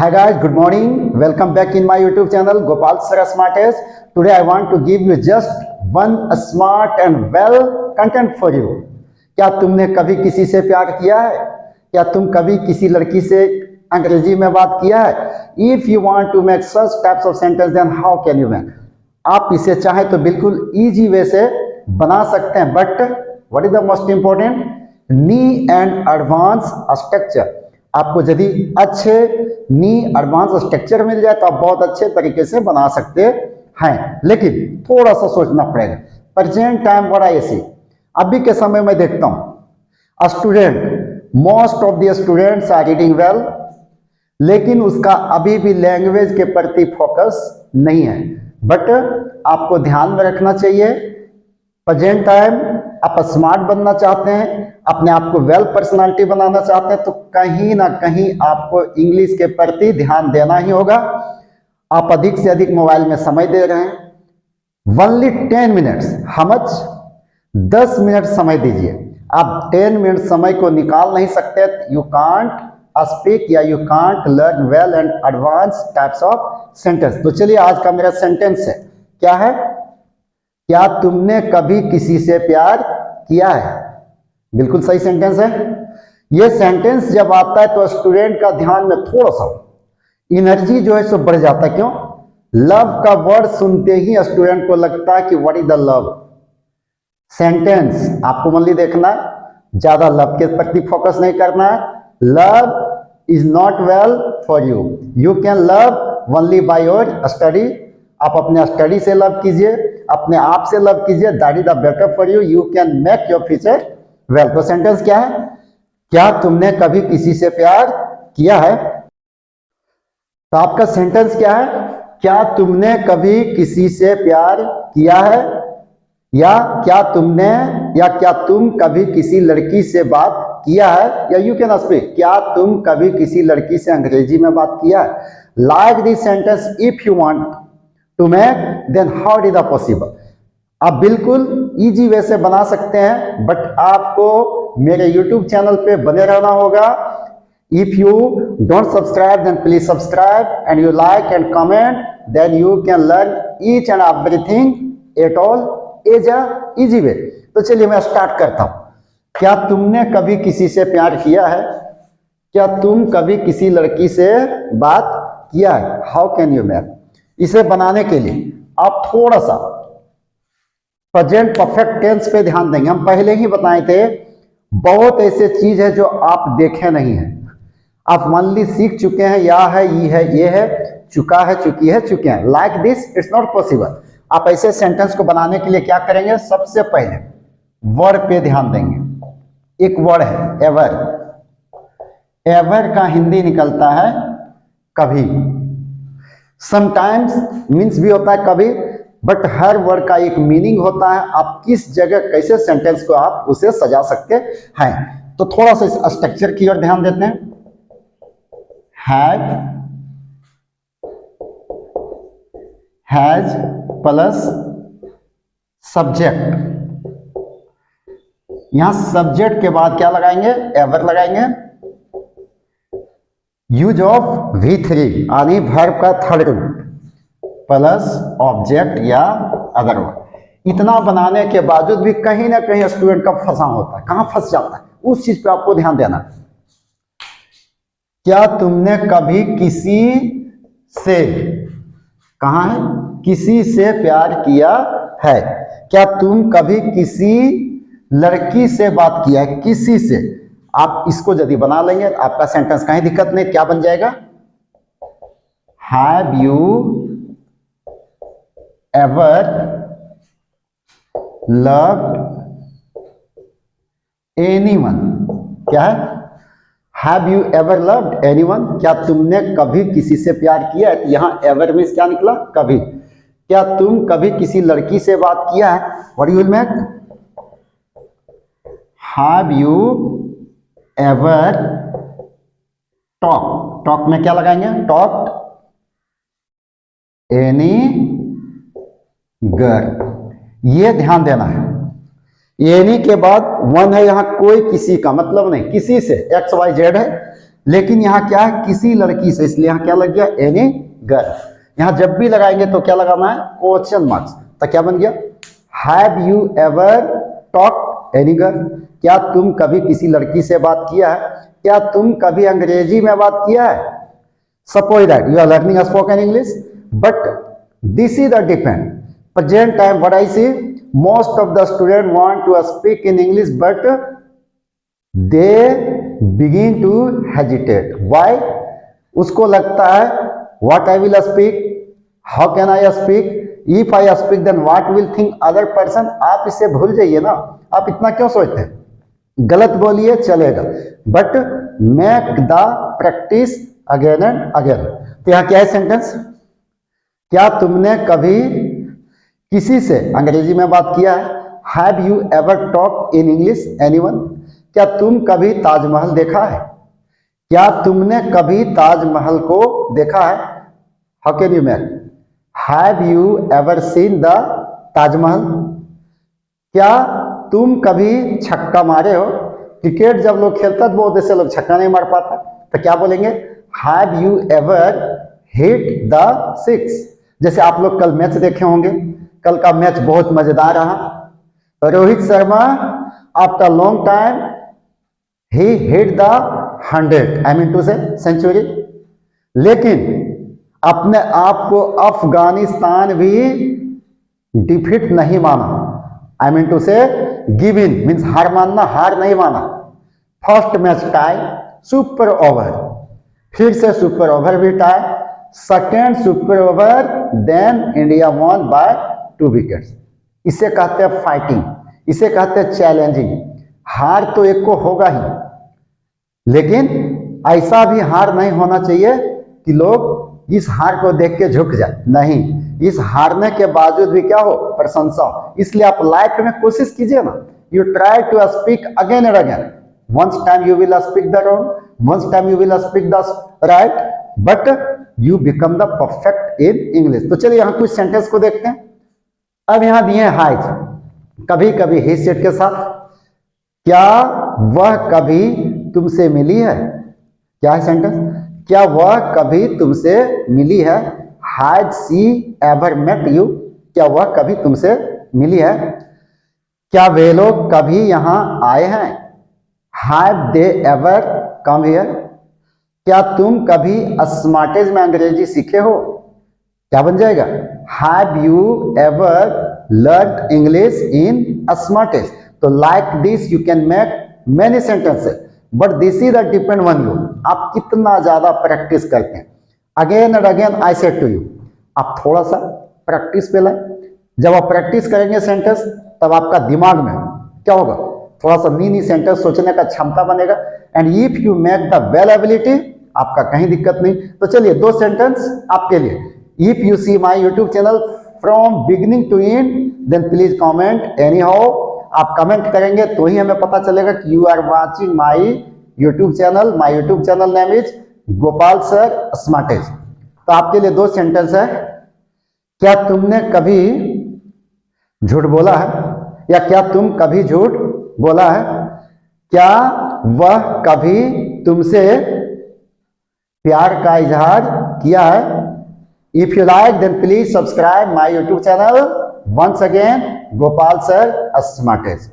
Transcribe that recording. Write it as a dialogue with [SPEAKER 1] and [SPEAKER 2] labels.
[SPEAKER 1] Hi guys, good morning. Welcome back in my YouTube channel Gopal Sir Smartest. Today I want to give you just one smart and well content for you. क्या तुमने कभी किसी से प्यार किया है? क्या तुम कभी किसी लड़की से अंग्रेजी में बात किया है? If you want to make such types of sentence, then how can you make? आप इसे चाहे तो बिल्कुल easy वे से बना सकते हैं, but what is the most important? Knee and advance structure. आपको यदि अच्छे नी एडवांस स्ट्रक्चर मिल जाए तो आप बहुत अच्छे तरीके से बना सकते हैं, लेकिन थोड़ा सा सोचना पड़ेगा। Present time what I see, अभी के समय में देखता हूं student, most of the students are reading well, लेकिन उसका अभी भी लैंग्वेज के प्रति फोकस नहीं है। बट आपको ध्यान में रखना चाहिए, प्रेजेंट टाइम आप स्मार्ट बनना चाहते हैं, अपने आप को वेल पर्सनालिटी बनाना चाहते हैं, तो कहीं ना कहीं आपको इंग्लिश के प्रति ध्यान देना ही होगा। आप अधिक से अधिक मोबाइल में समय दे रहे हैं। ओनली 10 मिनट्स, हमच 10 मिनट समय दीजिए। आप 10 मिनट समय को निकाल नहीं सकते, यू कांट स्पीक या you can't learn well and advance types of sentence. तो चलिए आज का मेरा सेंटेंस है, क्या है? क्या तुमने कभी किसी से प्यार किया है? बिल्कुल सही सेंटेंस है। यह सेंटेंस जब आता है तो स्टूडेंट का ध्यान में थोड़ा सा एनर्जी जो है सो बढ़ जाता है। क्यों? लव का वर्ड सुनते ही स्टूडेंट को लगता है कि what is the love. Sentence आपको ओनली देखना है, ज्यादा लव के प्रति फोकस नहीं करना है। Love is not well for you, you can love only by your study. आप अपने स्टडी से लव कीजिए, अपने आप से लव कीजिए, that is the better for you, you can make your future well. तो सेंटेंस क्या है? क्या तुमने कभी किसी से प्यार किया है? तो आपका सेंटेंस क्या है? क्या तुमने कभी किसी से प्यार किया है? या क्या तुम कभी किसी लड़की से बात किया है? या यू कैन स्पीक, क्या तुम कभी किसी लड़की से अंग्रेजी में बात किया है? Like this sentence if you want to make, then how is the possible. आप बिल्कुल इजी वे से बना सकते हैं, बट आपको मेरे YouTube चैनल पे बने रहना होगा। If you don't subscribe then please subscribe and you like and comment, then you can learn each and everything at all as a easy way. तो चलिए मैं स्टार्ट करता हूं। क्या तुमने कभी किसी से प्यार किया है? क्या तुम कभी किसी लड़की से बात किया है? How can you make? इसे बनाने के लिए आप थोड़ा सा प्रेजेंट परफेक्ट टेंस पे ध्यान देंगे। हम पहले ही बताए थे, बहुत ऐसे चीज है जो आप देखे नहीं है, आप ओनली सीख चुके हैं। या है, ये है, चुका है, चुकी है, चुके हैं। Like this it's not possible. आप ऐसे सेंटेंस को बनाने के लिए क्या करेंगे? सबसे पहले वर्ड पे ध्यान देंगे। एक वर्ड है एवर। एवर का हिंदी निकलता है कभी। समटाइम्स मीन्स भी होता है कभी, बट हर वर्ड का एक मीनिंग होता है। आप किस जगह कैसे सेंटेंस को आप उसे सजा सकते हैं। तो थोड़ा सा इस स्ट्रक्चर की ओर ध्यान देते हैं। Have, has plus subject. यहां सब्जेक्ट के बाद क्या लगाएंगे? एवर लगाएंगे। यूज ऑफ V3 यानी वर्ब का थर्ड रूप प्लस ऑब्जेक्ट या अदर वर्ड। इतना बनाने के बावजूद भी कहीं ना कहीं स्टूडेंट का फंसा होता है। कहां फंस जाता है? उस चीज पे आपको ध्यान देना। क्या तुमने कभी किसी से, कहां है? किसी से प्यार किया है? क्या तुम कभी किसी लड़की से बात किया है? किसी से। आप इसको यदि बना लेंगे आपका सेंटेंस कहीं दिक्कत नहीं। क्या बन जाएगा? Have you ever loved anyone? क्या है? Have you ever loved anyone? क्या तुमने कभी किसी से प्यार किया है? यहां एवर मीन्स क्या निकला? कभी। क्या तुम कभी किसी लड़की से बात किया है? What you will make? Have you ever talk? Talk में क्या लगाएंगे? Talk any girl. ये ध्यान देना है। एनी के बाद वन है, यहां कोई किसी का मतलब नहीं, किसी से, XYZ है। लेकिन यहाँ क्या है, किसी लड़की से, इसलिए यहाँ क्या लग गया, एनी गर्ल। यहाँ जब भी लगाएंगे तो क्या लगाना है, क्वेश्चन मार्क्स। तो क्या बन गया, have you ever talk any girl, क्या तुम कभी किसी लड़की से बात किया है, क्या तुम कभी अंग्रेजी में बात किया है। Suppose that you are learning spoken English, but this is the depend present time what I see, most of the student want to speak in English but they begin to hesitate. Why, उसको लगता है what I will speak, how can I speak, if I speak then what will think other person. आप इसे भूल जाइए ना, आप इतना क्यों सोचते हैं, गलत बोलिए चलेगा, but make the practice again and again. तो यहां क्या है सेंटेंस, क्या तुमने कभी किसी से अंग्रेजी में बात किया है, have you ever talk in English anyone, क्या तुम कभी ताजमहल देखा है, क्या तुमने कभी ताजमहल को देखा है। How can you make, have you ever seen the Taj Mahal, क्या तुम कभी छक्का मारे हो। क्रिकेट जब लोग खेलता है तो बहुत ऐसे लोग छक्का नहीं मार पाता, तो क्या बोलेंगे, have you ever hit the six. जैसे आप लोग कल मैच देखे होंगे, कल का मैच बहुत मजेदार रहा। Rohit Sharma after long time he hit the 100, I mean to say century, लेकिन अपने आप को अफगानिस्तान भी डिफीट नहीं माना, I mean to say give in means हार मानना, हार नहीं माना। First match tie, super over, फिर से सुपर ओवर भी टाई, second super over, then India won by 2 wickets. इसे कहते हैं फाइटिंग, इसे कहते हैं चैलेंजिंग। हार तो एक को होगा ही, लेकिन ऐसा भी हार नहीं होना चाहिए कि लोग इस हार को देख के झुक जाए, नहीं, इस हारने के बावजूद भी क्या हो, प्रशंसा हो। इसलिए आप लाइफ में कोशिश कीजिए ना, you try to speak again and again, once time you will speak the wrong, once time you will speak the right, but you become the perfect in English. तो चलिए यहाँ कुछ सेंटेंस को देखते हैं। अब यहाँ दिए हाइज, कभी कभी ही सेट के साथ, क्या वह कभी तुमसे मिली है, क्या है सेंटेंस, क्या वह कभी तुमसे मिली है, had she ever met you, क्या वह कभी तुमसे मिली है। क्या वे लोग कभी यहां आए हैं, have they ever come here. क्या तुम कभी स्मार्टेज में अंग्रेजी सीखे हो, क्या बन जाएगा, have you ever learn English in Smartage. तो like this you can make many sentences, but this is the depend on you, आप कितना ज्यादा प्रैक्टिस करते हैं। Again and again I said to you, आप थोड़ा सा प्रैक्टिस पे लाए। जब आप प्रैक्टिस करेंगे सेंटेंस, तब आपका दिमाग में क्या होगा, थोड़ा सा नी सेंटेंस सोचने का क्षमता बनेगा। And if you make the well ability, आपका कहीं दिक्कत नहीं। तो चलिए 2 सेंटेंस आपके लिए। If you see my YouTube channel from beginning to end, then please comment anyhow. आप कमेंट करेंगे तो ही हमें पता चलेगा कि you are watching my YouTube channel. My YouTube channel name is Gopal sir Smartage. तो आपके लिए 2 सेंटेंस है। क्या तुमने कभी झूठ बोला है, या क्या तुम कभी झूठ बोला है। क्या वह कभी तुमसे प्यार का इजहार किया है। If you like then please subscribe my YouTube channel. Once again Gopal sir स्मार्टेज।